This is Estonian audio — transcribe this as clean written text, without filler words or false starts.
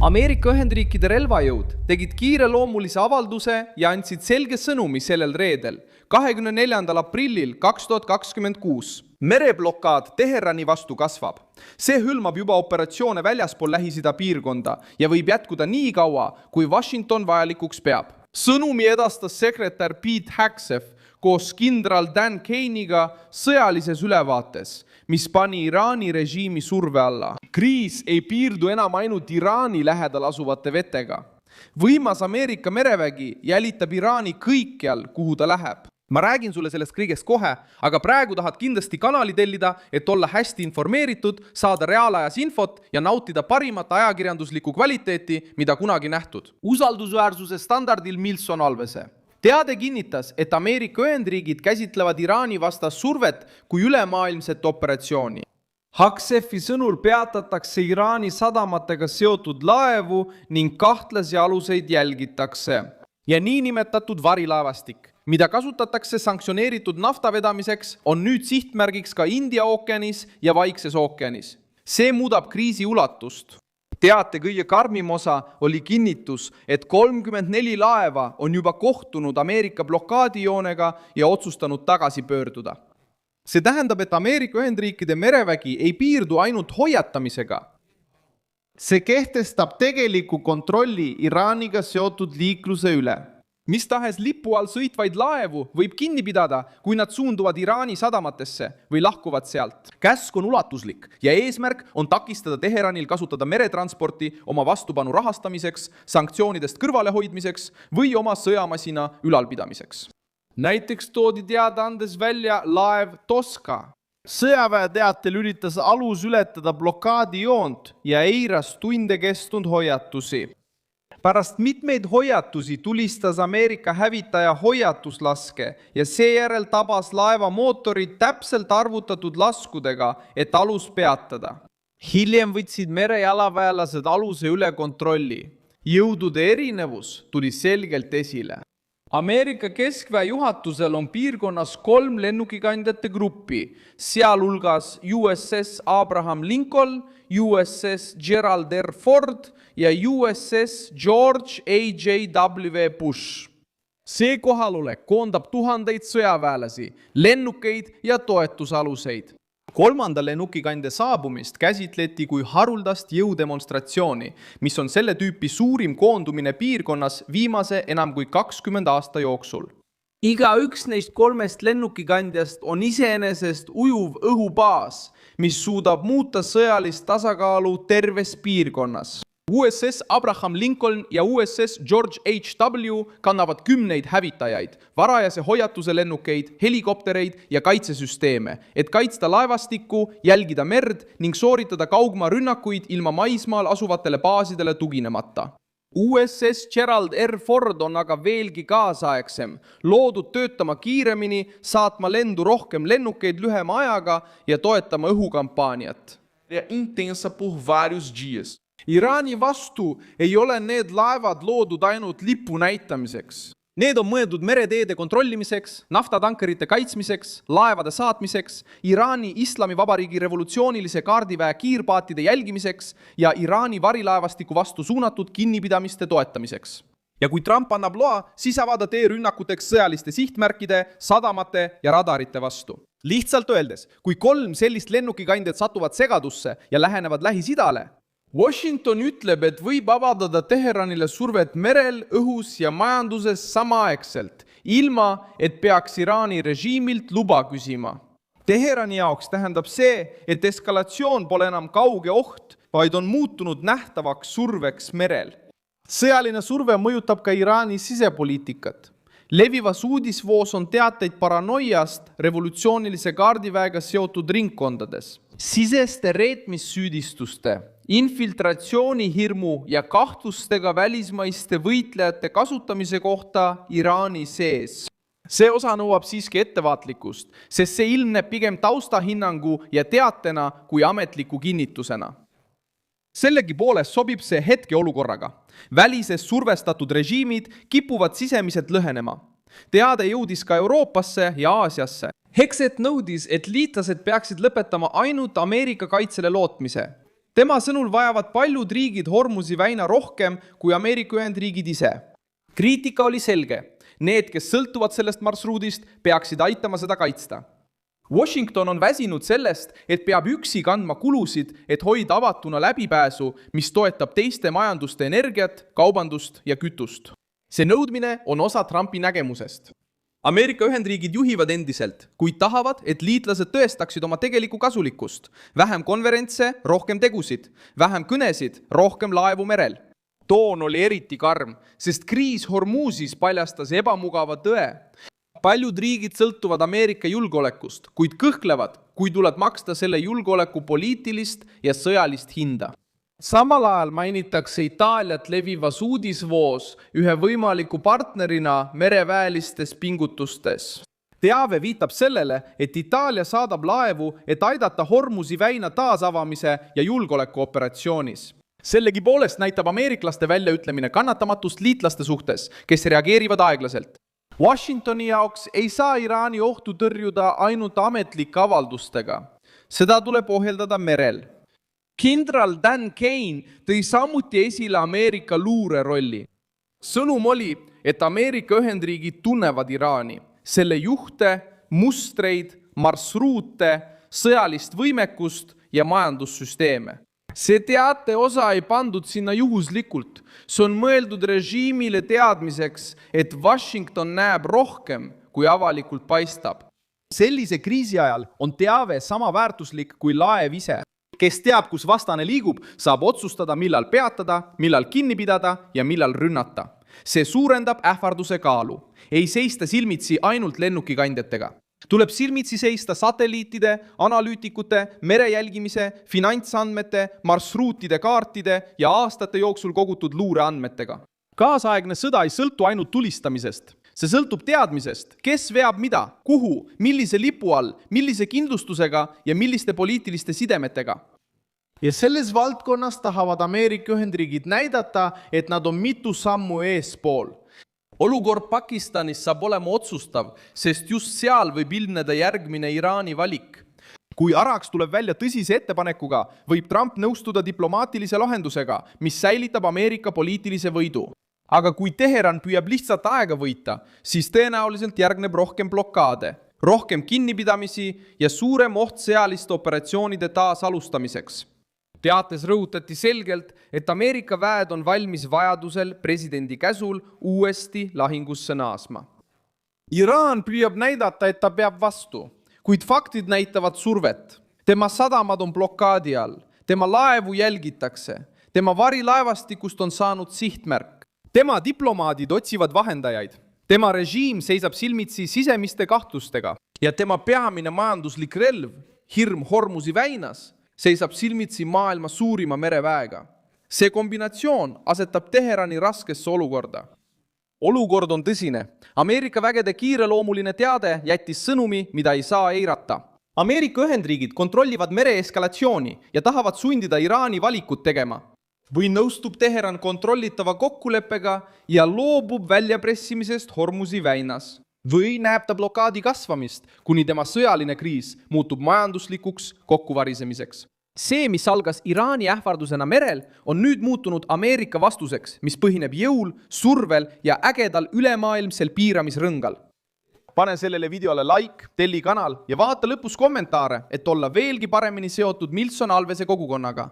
Ameerika Ühendriikide relvajõud tegid kiireloomulise avalduse ja andsid selge sõnumi sellel reedel, 24. aprillil 2026. Mereblokaad Teherani vastu kasvab. See hõlmab juba operatsioone väljaspool Lähis-Ida piirkonda ja võib jätkuda nii kaua, kui Washington vajalikuks peab. Sõnumi edastas sekretär Pete Hegseth koos kindral Dan Kane'iga sõjalises ülevaates, mis pani Iraani režiimi surve alla. Kriis ei piirdu enam ainult Iraani lähedal asuvate vetega. Võimas Ameerika merevägi jälitab Iraani kõikjal, kuhu ta läheb. Ma räägin sulle sellest kõigest kohe, aga praegu tahad kindlasti kanali tellida, et olla hästi informeeritud, saada reaalajas infot ja nautida parimat ajakirjanduslikku kvaliteeti, mida kunagi nähtud. Usaldusväärsuse standardil Milson Alvese. Teade kinnitas, et Ameerika Ühendriigid käsitlevad Iraani vastas survet kui ülemaailmset operatsiooni. Hagsefi sõnul peatatakse Iraani sadamatega seotud laevu ning kahtlasi aluseid jälgitakse. Ja niinimetatud varilaevastik, mida kasutatakse sanktsioneeritud nafta vedamiseks, on nüüd sihtmärgiks ka India ookeanis ja Vaikses ookeanis. See muudab kriisi ulatust. Teate kõige karmim osa oli kinnitus, et 34 laeva on juba kohtunud Ameerika blokaadijoonega ja otsustanud tagasi pöörduda. See tähendab, et Ameerika Ühendriikide merevägi ei piirdu ainult hoiatamisega. See kehtestab tegeliku kontrolli Iraaniga seotud liikluse üle. Mis tahes lipu all sõitvaid laevu võib kinni pidada, kui nad suunduvad Iraani sadamatesse või lahkuvad sealt. Käsk on ulatuslik ja eesmärk on takistada Teheranil kasutada meretransporti oma vastupanu rahastamiseks, sanktsioonidest kõrvalehoidmiseks või oma sõjamasina ülalpidamiseks. Näiteks toodi teada andes välja laev Toska. Sõjaväe teatel üritas alus ületada blokaadijoont ja eiras tunde kestnud hoiatusi. Pärast mitmeid hoiatusi tulistas Ameerika hävitaja hoiatuslaske ja seejärel tabas laeva mootorid täpselt arvutatud laskudega, et alus peatada. Hiljem võtsid merejalaväelased aluse üle kontrolli. Jõudude erinevus tuli selgelt esile. Ameerika keskväe juhatusel on piirkonnas 3 lennukikandjate gruppi, sealhulgas USS Abraham Lincoln, USS Gerald R. Ford ja USS George A.J.W. Bush. See kohalolek koondab tuhandeid sõjaväelasi, lennukeid ja toetusaluseid. 3. lennukikandja saabumist käsitleti kui haruldast jõudemonstratsiooni, mis on selle tüüpi suurim koondumine piirkonnas viimase enam kui 20 aasta jooksul. Iga üks neist 3 lennukikandjast on iseenesest ujuv õhubaas, mis suudab muuta sõjalist tasakaalu terves piirkonnas. USS Abraham Lincoln ja USS George H.W. kannavad 10 hävitajaid, varajase hoiatuse lennukeid, helikoptereid ja kaitsesüsteeme, et kaitsta laevastikku, jälgida merd ning sooritada kaugmaa rünnakuid ilma maismaal asuvatele baasidele tuginemata. USS Gerald R. Ford on aga veelgi kaasaegsem, loodud töötama kiiremini, saatma lendu rohkem lennukeid lühema ajaga ja toetama õhukampaaniat. Intensa por varios dias. Iraani vastu ei ole need laevad loodud ainult lipu näitamiseks. Need on mõeldud mereteede kontrollimiseks, naftatankerite kaitsmiseks, laevade saatmiseks, Iraani Islamivabariigi revolutsioonilise kaardiväe kiirpaatide jälgimiseks ja Iraani varilaevastiku vastu suunatud kinnipidamiste toetamiseks. Ja kui Trump annab loa, siis avada tee rünnakuteks sõjaliste sihtmärkide, sadamate ja radarite vastu. Lihtsalt öeldes, kui 3 sellist lennukikandjat satuvad segadusse ja lähenevad Lähis-Idale, Washington ütleb, et võib avaldada Teheranile survet merel, õhus ja majanduses samaaegselt, ilma et peaks Iraani režiimilt luba küsima. Teherani jaoks tähendab see, et eskalatsioon pole enam kauge oht, vaid on muutunud nähtavaks surveks merel. Sõjaline surve mõjutab ka Iraani sisepoliitikat. Levivas uudisvoos on teateid paranoiast revolutsioonilise kaardiväega seotud ringkondades. Siseste reetmissüüdistuste, infiltratsioonihirmu ja kahtlustega välismaiste võitlejate kasutamise kohta Iraani sees. See osa nõuab siiski ettevaatlikkust, sest see ilmneb pigem taustahinnangu ja teatena kui ametliku kinnitusena. Sellegi poolest sobib see hetkeolukorraga. Välises survestatud režiimid kipuvad sisemiselt lõhenema. Teade jõudis ka Euroopasse ja Aasiasse. Hegseth nõudis, et liitlased peaksid lõpetama ainult Ameerika kaitsele lootmise. tema sõnul vajavad paljud riigid Hormuzi väina rohkem kui Ameerika Ühendriigid ise. Kriitika oli selge. Need, kes sõltuvad sellest marsruudist, peaksid aitama seda kaitsta. Washington on väsinud sellest, et peab üksi kandma kulusid, et hoida avatuna läbipääsu, mis toetab teiste majanduste energiat, kaubandust ja kütust. See nõudmine on osa Trumpi nägemusest. Ameerika Ühendriigid juhivad endiselt, kuid tahavad, et liitlased tõestaksid oma tegelikku kasulikkust. Vähem konverentse, rohkem tegusid. Vähem kõnesid, rohkem laevu merel. Toon oli eriti karm, sest kriis Hormuzis paljastas ebamugava tõe. Paljud riigid sõltuvad Ameerika julgeolekust, kuid kõhklevad, kui tuleb maksta selle julgeoleku poliitilist ja sõjalist hinda. Samal ajal mainitakse Itaaliat levivas uudisvoos ühe võimaliku partnerina mereväelistes pingutustes. Teave viitab sellele, et Itaalia saadab laevu, et aidata Hormuzi väina taasavamise ja julgeolekuoperatsioonis. Sellegipoolest näitab ameeriklaste väljaütlemine kannatamatust liitlaste suhtes, kes reageerivad aeglaselt. Washingtoni jaoks ei saa Iraani ohtu tõrjuda ainult ametlike avaldustega. Seda tuleb ohjeldada merel. Kindral Dan Kane tõi samuti esile Ameerika luure rolli. Sõnum oli, et Ameerika Ühendriigid tunnevad Iraani, selle juhte, mustreid, marsruute, sõjalist võimekust ja majandussüsteeme. See teate osa ei pandud sinna juhuslikult. See on mõeldud režiimile teadmiseks, et Washington näeb rohkem, kui avalikult paistab. Sellise kriisi ajal on teave sama väärtuslik kui laev ise. Kes teab, kus vastane liigub, saab otsustada, millal peatada, millal kinni pidada ja millal rünnata. See suurendab ähvarduse kaalu. Ei seista silmitsi ainult lennukikandjatega. Tuleb silmitsi seista satelliitide, analüütikute, merejälgimise, finantsandmete, marsruutide kaartide ja aastate jooksul kogutud luureandmetega. Kaasaegne sõda ei sõltu ainult tulistamisest. See sõltub teadmisest, kes veab mida, kuhu, millise lipu all, millise kindlustusega ja milliste poliitiliste sidemetega. Ja selles valdkonnas tahavad Ameerika Ühendriigid näidata, et nad on mitu sammu eespool. Olukord Pakistanis saab olema otsustav, sest just seal võib ilmneda järgmine Iraani valik. Kui Araks tuleb välja tõsise ettepanekuga, võib Trump nõustuda diplomaatilise lahendusega, mis säilitab Ameerika poliitilise võidu. Aga kui Teheran püüab lihtsalt aega võita, siis tõenäoliselt järgneb rohkem blokaade, rohkem kinnipidamisi ja suurem oht sõjaliste operatsioonide taasalustamiseks. Teates rõhutati selgelt, et Ameerika väed on valmis vajadusel presidendi käsul uuesti lahingusse naasma. Iraan püüab näidata, et ta peab vastu, kuid faktid näitavad survet. Tema sadamad on blokaadi all, tema laevu jälgitakse, tema varilaevastikust on saanud sihtmärk. Tema diplomaadid otsivad vahendajaid. Tema režiim seisab silmitsi sisemiste kahtlustega ja tema peamine majanduslik relv, hirm Hormuzi väinas, seisab silmitsi maailma suurima mereväega. See kombinatsioon asetab Teherani raskesse olukorda. Olukord on tõsine. Ameerika vägede kiireloomuline teade jättis sõnumi, mida ei saa eirata. Ameerika Ühendriigid kontrollivad mereeskalatsiooni ja tahavad sundida Iraani valikut tegema. Või nõustub Teheran kontrollitava kokkuleppega ja loobub väljapressimisest Hormuzi väinas. Või näeb ta blokaadi kasvamist, kuni tema sõjaline kriis muutub majanduslikuks kokkuvarisemiseks. See, mis algas Iraani ähvardusena merel, on nüüd muutunud Ameerika vastuseks, mis põhineb jõul, survel ja ägedal ülemaailmsel piiramisrõngal. Pane sellele videole like, telli kanal ja vaata lõpus kommentaare, et olla veelgi paremini seotud Milson Alvese kogukonnaga.